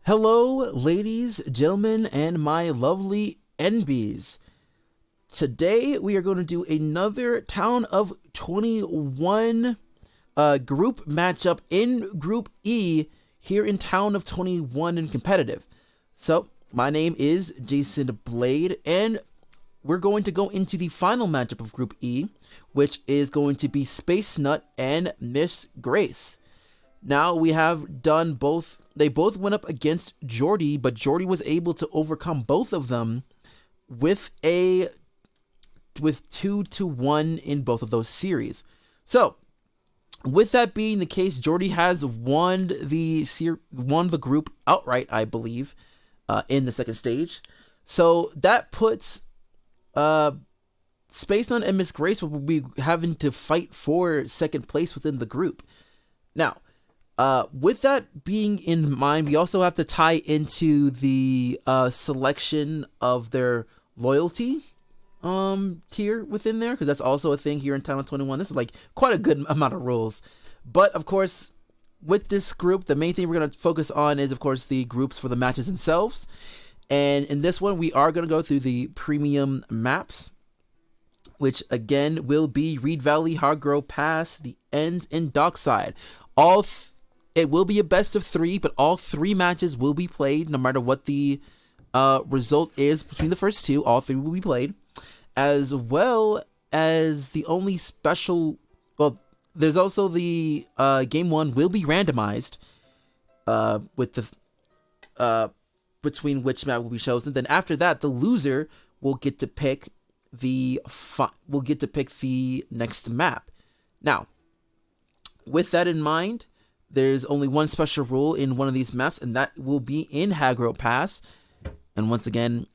Hello, ladies, gentlemen, and my lovely NBs. Today we are going to do another Town of 21 group matchup in Group E here in Town of 21 in competitive. So, my name is Jason Blade, and we're going to go into the final matchup of Group E, which is going to be Spacenut and Miss Grace. Now we have done both. They both went up against Jordy, but Jordy was able to overcome both of them with 2-1 in both of those series. So, with that being the case, Jordy has won the group outright, I believe, in the second stage. So that puts Spacenut and Miss Grace will be having to fight for second place within the group. Now, with that being in mind, we also have to tie into the selection of their loyalty tier within there, because that's also a thing here in Town of 21. This is like quite a good amount of rules. But of course, with this group, the main thing we're going to focus on is, of course, the groups for the matches themselves. And in this one, we are going to go through the premium maps, which again will be Reed Valley, Hardgrove Pass, the Ends, and Dockside. It will be a best of 3, but all 3 matches will be played no matter what the result is between the first 2. All 3 will be played, as well as the only special. Well, there's also the game 1 will be randomized with the between which map will be chosen. Then after that, the loser will get to pick the next map. Now, with that in mind, there's only one special rule in one of these maps, and that will be in Hardgrove Pass. And once again,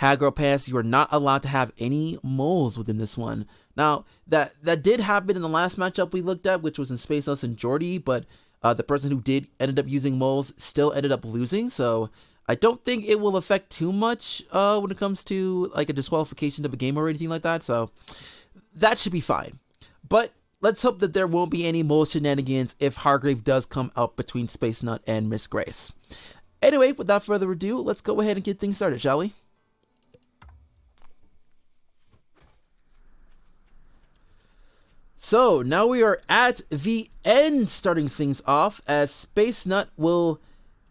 Hardgrove Pass, you are not allowed to have any moles within this one. Now, that did happen in the last matchup we looked at, which was in Spacenut and Jordy, but the person who ended up using moles still ended up losing. So I don't think it will affect too much when it comes to like a disqualification of a game or anything like that. So that should be fine. But let's hope that there won't be any mole shenanigans if Hargrave does come up between Spacenut and Miss Grace. Anyway, without further ado, let's go ahead and get things started, shall we? So, now we are at the end, starting things off, as Spacenut will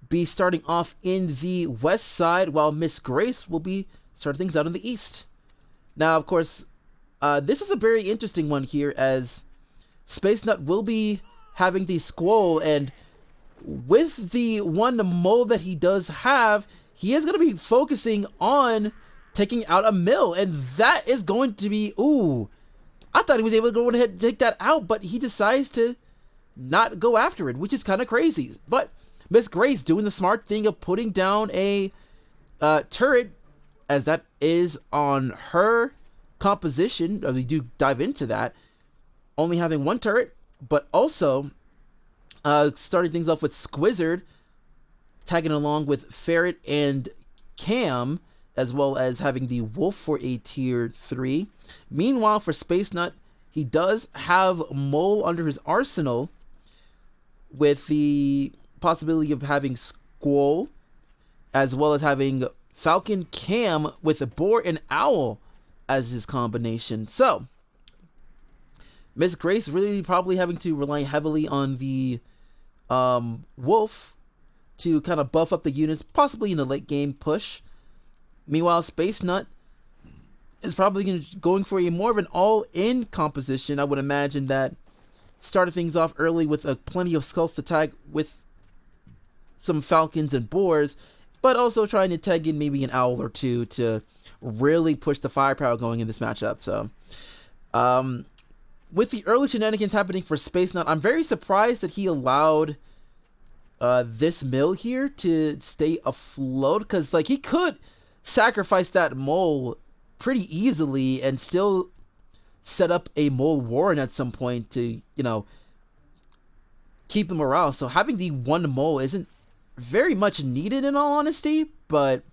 be starting off in the west side, while Miss Grace will be starting things out in the east. Now, of course, this is a very interesting one here, as Spacenut will be having the Squall, and with the one mole that he does have, he is going to be focusing on taking out a mill, and that is going to be, ooh, I thought he was able to go ahead and take that out, but he decides to not go after it, which is kind of crazy. But Miss Grace doing the smart thing of putting down a turret, as that is on her composition. We do dive into that. Only having one turret, but also starting things off with Squizzard, tagging along with Ferret and Cam, as well as having the Wolf for a tier 3. Meanwhile, for Spacenut, he does have Mole under his arsenal, with the possibility of having Squall, as well as having Falcon Cam with a Boar and Owl as his combination. So, Miss Grace really probably having to rely heavily on the Wolf to kind of buff up the units, possibly in a late game push. Meanwhile, Spacenut is probably going for a more of an all-in composition. I would imagine that started things off early with plenty of skulls to tag with some falcons and boars, but also trying to tag in maybe an owl or two to really push the firepower going in this matchup. So, with the early shenanigans happening for Spacenut, I'm very surprised that he allowed this mill here to stay afloat, because like he could sacrifice that mole pretty easily and still set up a mole warren at some point to, keep the morale. So having the one mole isn't very much needed, in all honesty, but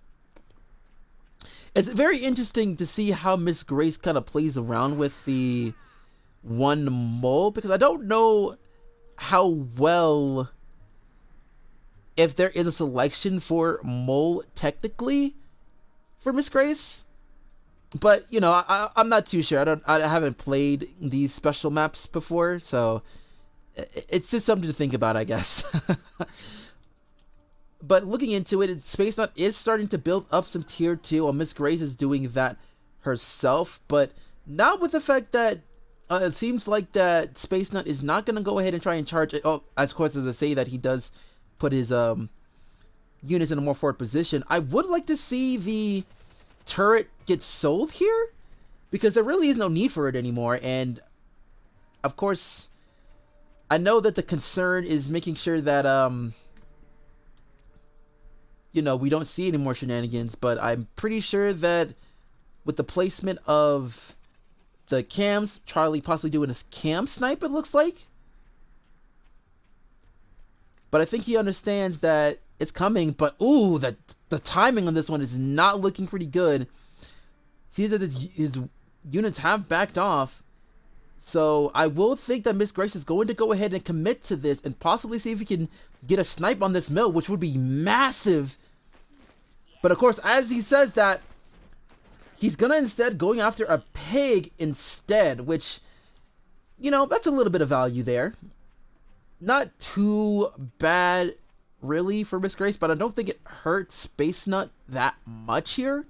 it's very interesting to see how Miss Grace kind of plays around with the one mole, because I don't know how well if there is a selection for Mole technically for Miss Grace. But, you know, I'm not too sure. I haven't played these special maps before, so it's just something to think about, I guess. But looking into it, Spacenut is starting to build up some tier 2 while Miss Grace is doing that herself, but not with the fact that it seems like that Spacenut is not going to go ahead and try and charge it. Oh, as course as I say that he does put his units in a more forward position. I would like to see the turret get sold here, because there really is no need for it anymore. And of course, I know that the concern is making sure that you know, we don't see any more shenanigans, but I'm pretty sure that with the placement of the cams, Charlie possibly doing his cam snipe, it looks like. But I think he understands that it's coming, but ooh, the timing on this one is not looking pretty good. Sees that his units have backed off. So I will think that Miss Grace is going to go ahead and commit to this and possibly see if he can get a snipe on this mill, which would be massive. But of course, as he says that, he's gonna instead going after a pig instead, which, you know, that's a little bit of value there. Not too bad, really, for Miss Grace, but I don't think it hurts Spacenut that much here,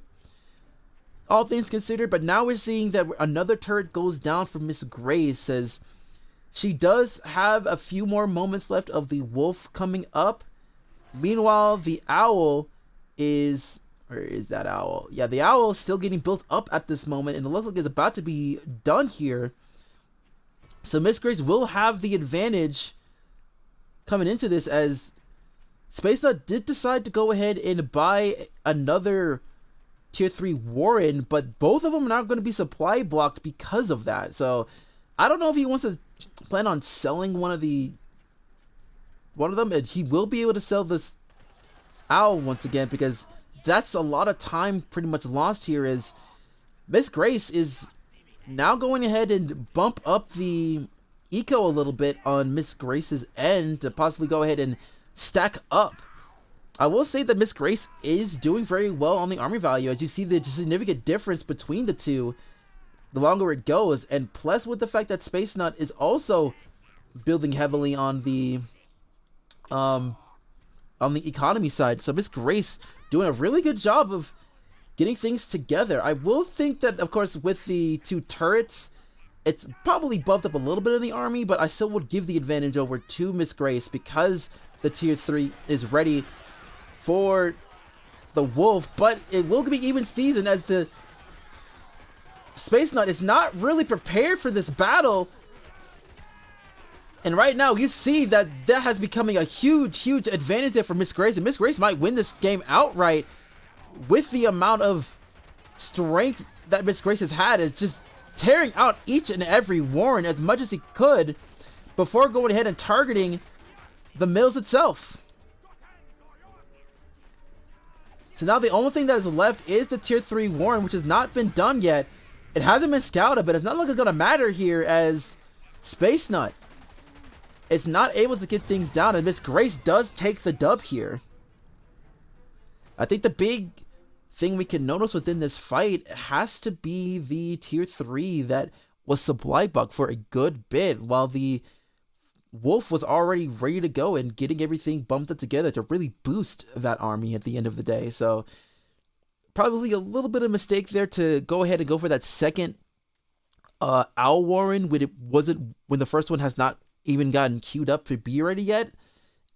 all things considered. But now we're seeing that another turret goes down for Miss Grace, as she does have a few more moments left of the wolf coming up. Meanwhile, the owl is... Where is that owl? Yeah, the owl is still getting built up at this moment, and it looks like it's about to be done here. So Miss Grace will have the advantage coming into this, as Spacenut did decide to go ahead and buy another tier 3 Warren, but both of them are not going to be supply blocked because of that. So I don't know if he wants to plan on selling one of them, and he will be able to sell this owl once again, because that's a lot of time pretty much lost here, as Miss Grace is now going ahead and bump up the eco a little bit on Miss Grace's end to possibly go ahead and stack up. I will say that Miss Grace is doing very well on the army value, as you see the significant difference between the two the longer it goes, and plus with the fact that Spacenut is also building heavily on the economy side. So Miss Grace doing a really good job of getting things together. I will think that, of course, with the two turrets, it's probably buffed up a little bit in the army, but I still would give the advantage over to Miss Grace, because the tier 3 is ready for the wolf. But it will be even Steven, as the Spacenut is not really prepared for this battle. And right now, you see that has becoming a huge advantage there for Miss Grace. And Miss Grace might win this game outright with the amount of strength that Miss Grace has had. Is just tearing out each and every Warren as much as he could before going ahead and targeting the mills itself. So now the only thing that is left is the tier 3 Warren, which has not been done yet. It hasn't been scouted, but it's not like it's going to matter here, as Spacenut is not able to get things down, and Miss Grace does take the dub here. I think the big thing we can notice within this fight has to be the tier 3 that was supply buck for a good bit, while the wolf was already ready to go and getting everything bumped up together to really boost that army at the end of the day. So probably a little bit of mistake there to go ahead and go for that second Owl Warren when the first one has not even gotten queued up to be ready yet,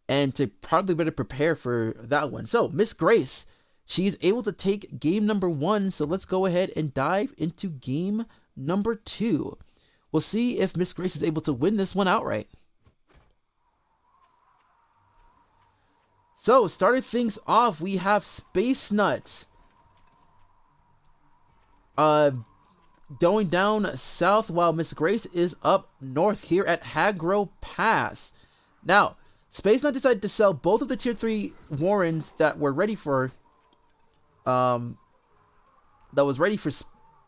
and to probably better prepare for that one. So Miss Grace, she's able to take game number 1. So let's go ahead and dive into game number 2. We'll see if Miss Grace is able to win this one outright. So starting things off, we have Spacenut going down south, while Miss Grace is up north here at Hagro Pass. Now, Spacenut decided to sell both of the tier 3 Warrens that were ready for, that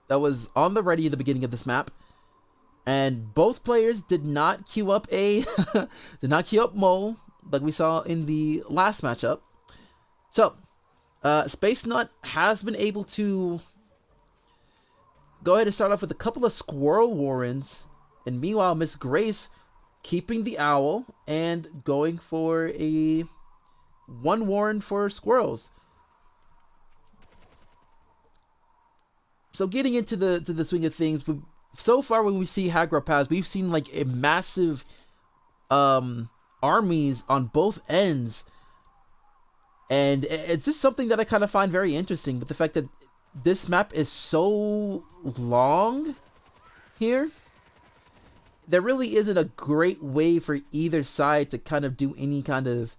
was on the ready at the beginning of this map, and both players did not queue up Mole. like we saw in the last matchup. So, Spacenut has been able to go ahead and start off with a couple of Squirrel Warrens, and meanwhile, Miss Grace keeping the Owl and going for a 1 Warren for Squirrels. So getting into the swing of things, so far when we see Hagra Pass, we've seen like a massive armies on both ends, and it's just something that I kind of find very interesting with the fact that this map is so long here. There really isn't a great way for either side to kind of do any kind of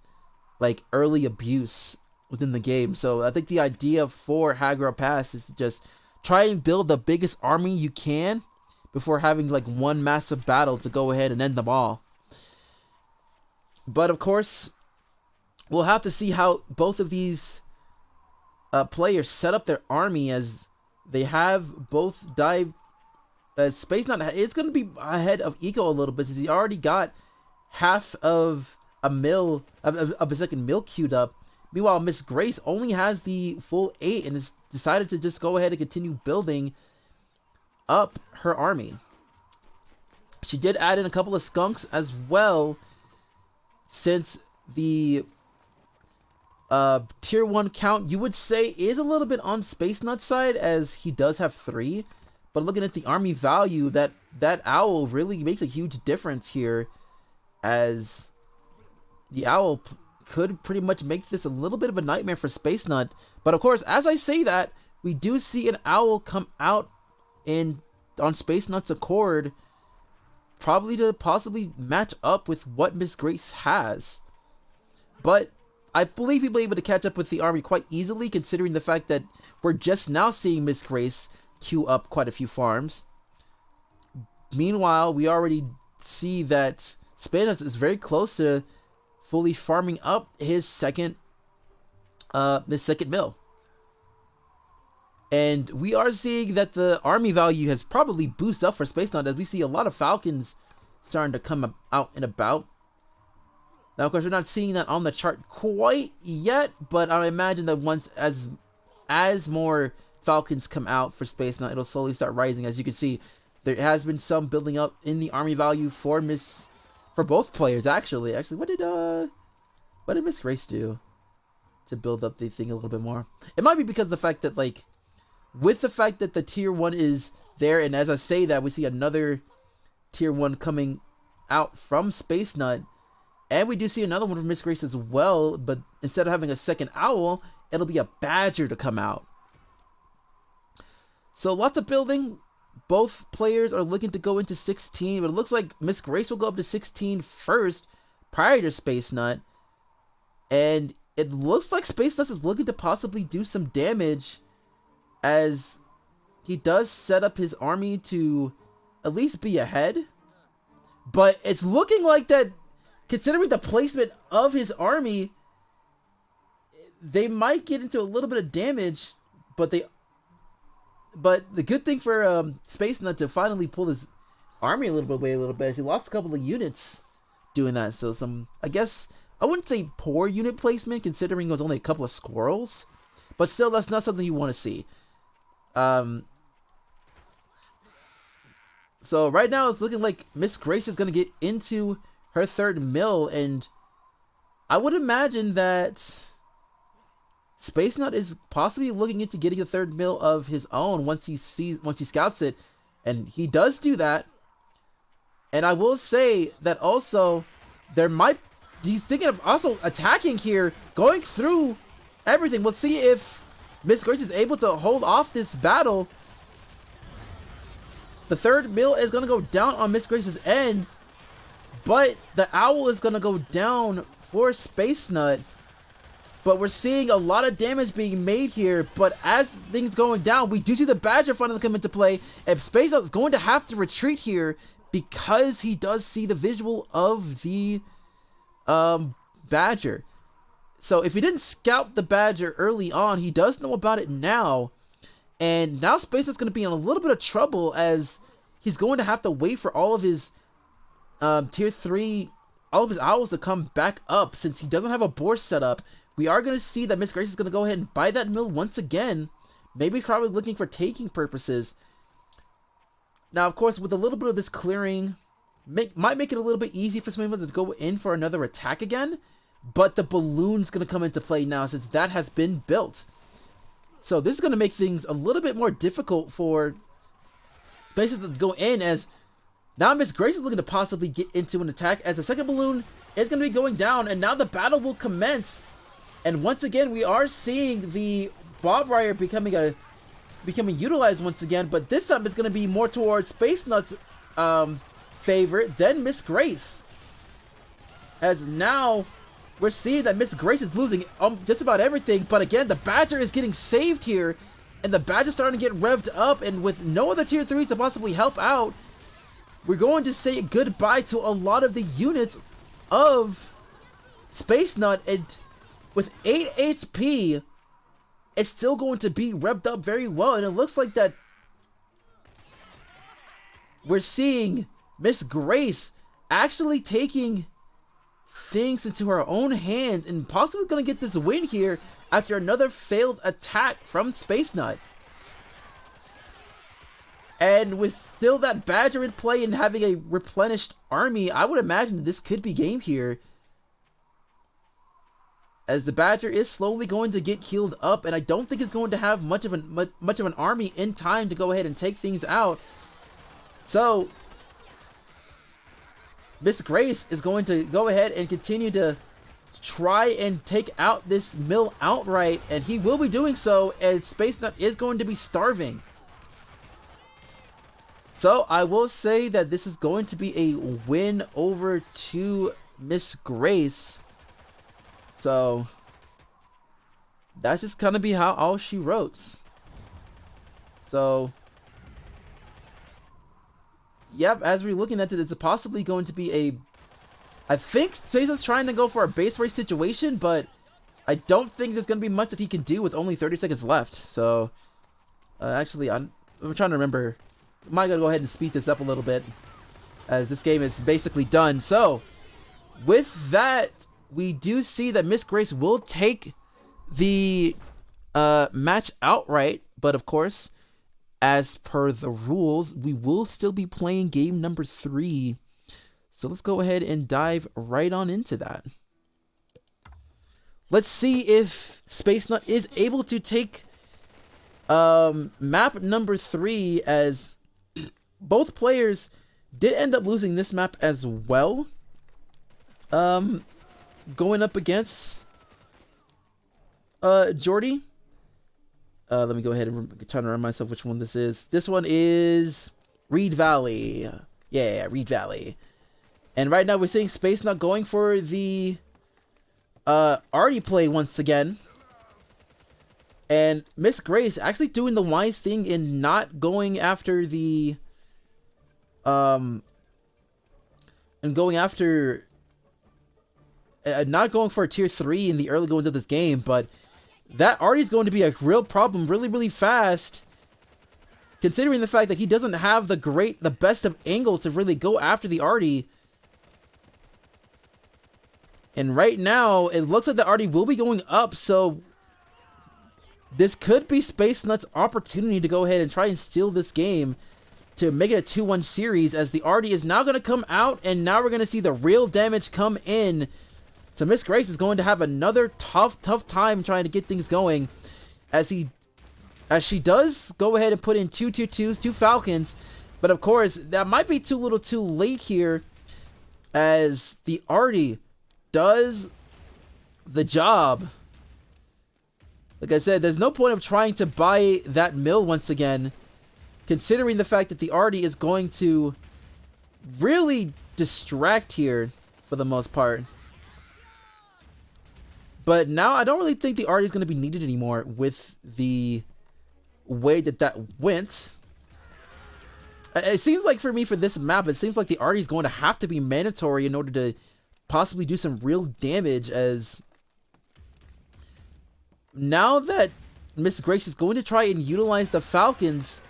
like early abuse within the game. So I think the idea for Hagra Pass is to just try and build the biggest army you can before having like one massive battle to go ahead and end them all. But of course, we'll have to see how both of these players set up their army, as they have both dived. Spacenut is going to be ahead of Eco a little bit, since he already got half of a mill of a second mill queued up. Meanwhile, Miss Grace only has the full 8 and has decided to just go ahead and continue building up her army. She did add in a couple of skunks as well, since the tier 1 count, you would say, is a little bit on Spacenut's side, as he does have 3. But looking at the army value, that owl really makes a huge difference here, as the owl could pretty much make this a little bit of a nightmare for Spacenut. But of course, as I say that, we do see an owl come out on Spacenut's accord, probably to possibly match up with what Miss Grace has. But I believe he'll be able to catch up with the army quite easily, considering the fact that we're just now seeing Miss Grace queue up quite a few farms. Meanwhile, we already see that Spacenut is very close to fully farming up his second mill. And we are seeing that the army value has probably boosted up for Spacenut, as we see a lot of Falcons starting to come out and about. Now, of course, we're not seeing that on the chart quite yet, but I imagine that once as more Falcons come out for Spacenut, it'll slowly start rising. As you can see, there has been some building up in the army value for both players. Actually, what did Miss Grace do to build up the thing a little bit more? It might be because of the fact that, like, with the fact that the tier 1 is there, and as I say that, we see another tier 1 coming out from Spacenut, and we do see another one from Miss Grace as well, but instead of having a second owl, it'll be a badger to come out. So lots of building. Both players are looking to go into 16, but it looks like Miss Grace will go up to 16 first prior to Spacenut. And it looks like Spacenut is looking to possibly do some damage, as he does set up his army to at least be ahead. But it's looking like that, considering the placement of his army, they might get into a little bit of damage, but the good thing for Spacenut to finally pull his army a little bit away is he lost a couple of units doing that. So some, I guess, I wouldn't say poor unit placement, considering it was only a couple of squirrels, but still, that's not something you want to see. So right now it's looking like Miss Grace is going to get into her third mill, and I would imagine that Spacenut is possibly looking into getting a third mill of his own once he scouts it, and he does do that. And I will say that also he's thinking of also attacking here, going through everything. We'll see if Miss Grace is able to hold off this battle. The third mill is going to go down on Miss Grace's end, but the owl is going to go down for Spacenut. But we're seeing a lot of damage being made here. But as things going down, we do see the Badger finally come into play. And Spacenut is going to have to retreat here, because he does see the visual of the Badger. So if he didn't scout the Badger early on, he does know about it now. And now Spacenut's going to be in a little bit of trouble, as he's going to have to wait for all of his tier 3 all of his owls to come back up since he doesn't have a board set up. We are going to see that Miss Grace is going to go ahead and buy that mill once again. Maybe probably looking for taking purposes. Now, of course, with a little bit of this clearing, might make it a little bit easy for some people to go in for another attack again. But the balloon's going to come into play now since that has been built. So this is going to make things a little bit more difficult for places to go in, as now Miss Grace is looking to possibly get into an attack as the second balloon is going to be going down, and now the battle will commence. And once again, we are seeing the Bob Wire becoming utilized once again, but this time it's going to be more towards Spacenut's favorite than Miss Grace. As now we're seeing that Miss Grace is losing just about everything, but again, the Badger is getting saved here, and the Badger's starting to get revved up, and with no other tier 3s to possibly help out, we're going to say goodbye to a lot of the units of Spacenut, and with 8 HP, it's still going to be revved up very well, and it looks like that we're seeing Miss Grace actually taking things into her own hands and possibly going to get this win here after another failed attack from Spacenut. And with still that Badger in play and having a replenished army, I would imagine this could be game here, as the Badger is slowly going to get healed up, and I don't think it's going to have much of an army in time to go ahead and take things out. So Miss Grace is going to go ahead and continue to try and take out this mill outright, and he will be doing so, and Spacenut is going to be starving. So I will say that this is going to be a win over to Miss Grace. So that's just gonna be how all she wrote. So yep, as we're looking at it, it's possibly going to be I think Jason's trying to go for a base race situation, but I don't think there's going to be much that he can do with only 30 seconds left. So, actually, I'm trying to remember. I might go ahead and speed this up a little bit, as this game is basically done. So, with that, we do see that Miss Grace will take the match outright, but of course, as per the rules, we will still be playing game number 3. So let's go ahead and dive right on into that. Let's see if Spacenut is able to take map number 3, as both players did end up losing this map as well. Going up against Jordy. Let me go ahead and try to remind myself which one this is. This one is Reed Valley. Yeah, Reed Valley. And right now we're seeing Spacenut going for the arty play once again. And Miss Grace actually doing the wise thing in not going after the and going after not going for a tier 3 in the early goings of this game, but that arty is going to be a real problem really fast, considering the fact that he doesn't have the best of angle to really go after the arty. And right now, it looks like the arty will be going up, so this could be Spacenut's opportunity to go ahead and try and steal this game to make it a 2-1 series, as the arty is now going to come out, and now we're going to see the real damage come in. So Miss Grace is going to have another tough time trying to get things going, as she does go ahead and put in 2 Falcons, but of course, that might be too little too late here, as the arty does the job. Like I said, there's no point of trying to buy that mill once again, considering the fact that the arty is going to really distract here for the most part. But now I don't really think the arty is going to be needed anymore with the way that went. It seems like for me, for this map, it seems like the arty is going to have to be mandatory in order to possibly do some real damage, as now that Miss Grace is going to try and utilize the Falcons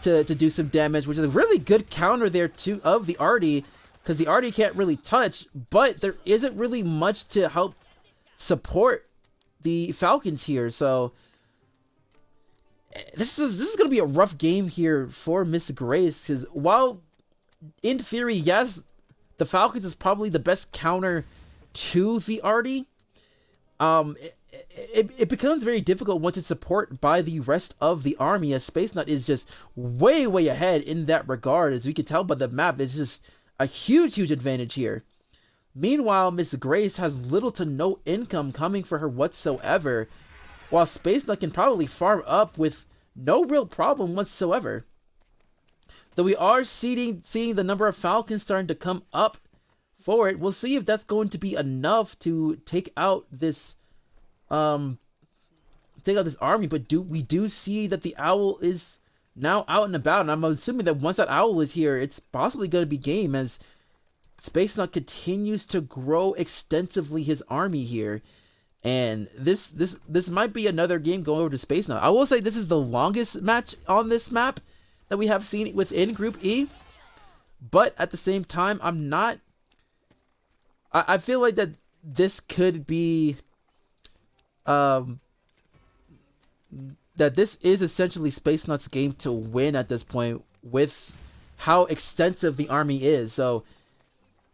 to do some damage, which is a really good counter there of the arty, because the Artie can't really touch, but there isn't really much to help support the Falcons here. So this is gonna be a rough game here for Miss Grace, because while in theory, yes, the Falcons is probably the best counter to the Artie, it becomes very difficult once it's supported by the rest of the army, as Spacenut is just way ahead in that regard. As we can tell by the map, it's just a huge advantage here. Meanwhile, Miss Grace has little to no income coming for her whatsoever, while Spacenut can probably farm up with no real problem whatsoever. Though we are seeing the number of Falcons starting to come up for it. We'll see if that's going to be enough to take out this army. But we do see that the owl is now out and about, and I'm assuming that once that owl is here, it's possibly going to be game, as Spacenut continues to grow extensively his army here. And this might be another game going over to Spacenut. I will say this is the longest match on this map that we have seen within Group E, but at the same time, I feel like that this could be that this is essentially Spacenut's game to win at this point, with how extensive the army is. So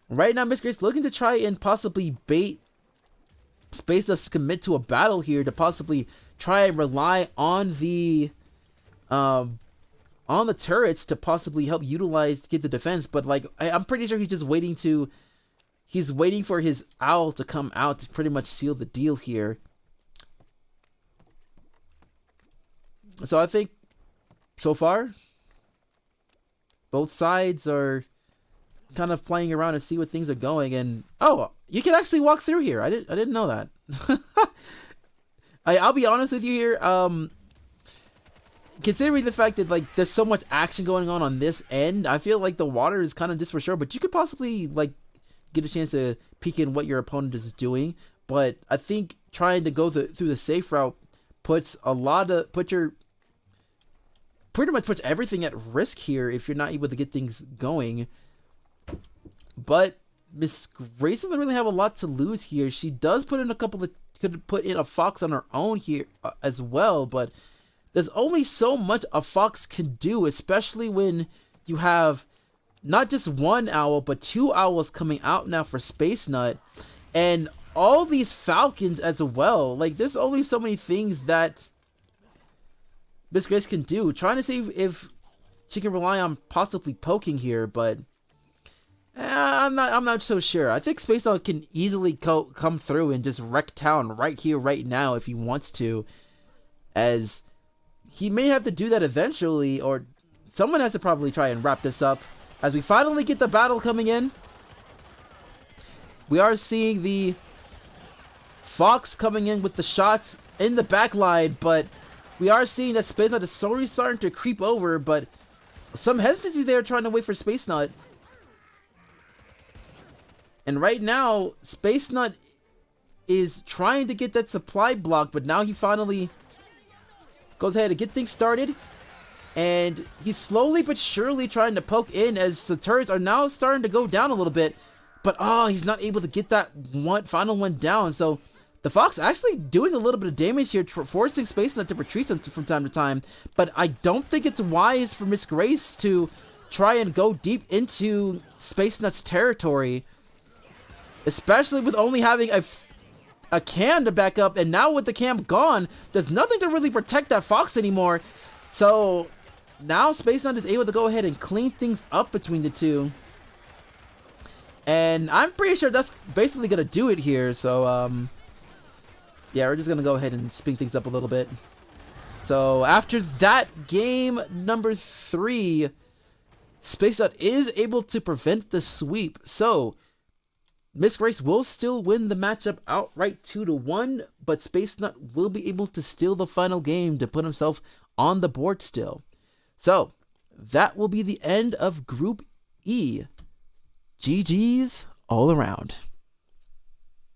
right now, Miss Grace looking to try and possibly bait Spacenut to commit to a battle here, to possibly try and rely on the turrets to possibly help utilize to get the defense. But like, I'm pretty sure he's just waiting for his owl to come out to pretty much seal the deal here. So I think so far both sides are kind of playing around to see what things are going. And oh, you can actually walk through here. I didn't know that. I'll be honest with you here. Considering the fact that like there's so much action going on this end, I feel like the water is kind of just for sure, but you could possibly like get a chance to peek in what your opponent is doing. But I think trying to go through the safe route puts pretty much puts everything at risk here if you're not able to get things going. But Miss Grace doesn't really have a lot to lose here. She does could put in a fox on her own here as well, but there's only so much a fox can do, especially when you have not just one owl, but two owls coming out now for Spacenut, and all these Falcons as well. Like, there's only so many things that Miss Grace can do. Trying to see if she can rely on possibly poking here, but I'm not so sure. I think Spacenut can easily come through and just wreck town right here, right now, if he wants to, as he may have to do that eventually, or someone has to probably try and wrap this up. As we finally get the battle coming in, we are seeing the Fox coming in with the shots in the back line, but we are seeing that Spacenut is slowly starting to creep over, but some hesitancy there trying to wait for Spacenut. And right now, Spacenut is trying to get that supply block, but now he finally goes ahead and get things started. And he's slowly but surely trying to poke in, as the turrets are now starting to go down a little bit. But he's not able to get that final one down. So the Fox actually doing a little bit of damage here, forcing Spacenut to retreat from time to time. But I don't think it's wise for Miss Grace to try and go deep into Spacenut's territory, especially with only having a cam to back up. And now with the cam gone, there's nothing to really protect that Fox anymore. So now Spacenut is able to go ahead and clean things up between the two. And I'm pretty sure that's basically going to do it here. So, yeah, we're just going to go ahead and speed things up a little bit. So after that, game number 3, Spacenut is able to prevent the sweep. So Miss Grace will still win the matchup outright 2-1, but Spacenut will be able to steal the final game to put himself on the board still. So that will be the end of Group E. GG's all around.